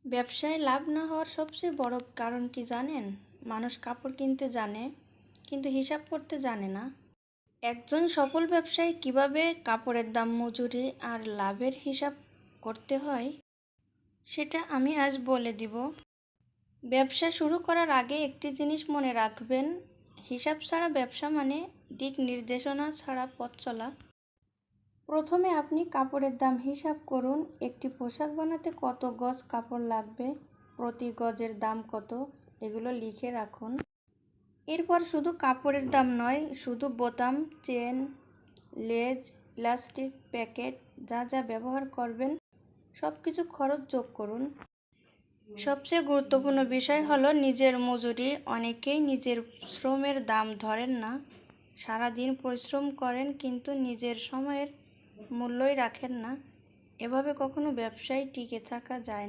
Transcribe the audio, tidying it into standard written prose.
ব্যবসায় লাভ না হওয়ার সবচেয়ে বড় কারণ কি জানেন? মানুষ কাপড় কিনতে জানে কিন্তু হিসাব করতে জানে না। একজন সফল ব্যবসায়ী কিভাবে কাপড়ের দাম, মজুরি আর লাভের হিসাব করতে হয় সেটা আমি আজ বলে দিব। ব্যবসা শুরু করার আগে একটি জিনিস মনে রাখবেন, হিসাব ছাড়া ব্যবসা মানে দিক নির্দেশনা ছাড়া পথ চলা। প্রথমে আপনি কাপড়ের দাম হিসাব করুন। একটি পোশাক বানাতে কত গজ কাপড় লাগবে, প্রতি গজের দাম কত, এগুলো লিখে রাখুন। এরপর শুধু কাপড়ের দাম নয়, শুধু বোতাম, চেন, লেজ, ইলাস্টিক, প্যাকেট যা যা ব্যবহার করবেন সব কিছু খরচ যোগ করুন। সবচেয়ে গুরুত্বপূর্ণ বিষয় হলো নিজের মজুরি। অনেকেই নিজের শ্রমের দাম ধরেন না। সারাদিন পরিশ্রম করেন কিন্তু নিজের সময়ের মূল্যই রাখেন না। এভাবে কখনো ব্যবসায় টিকে থাকা যায় না।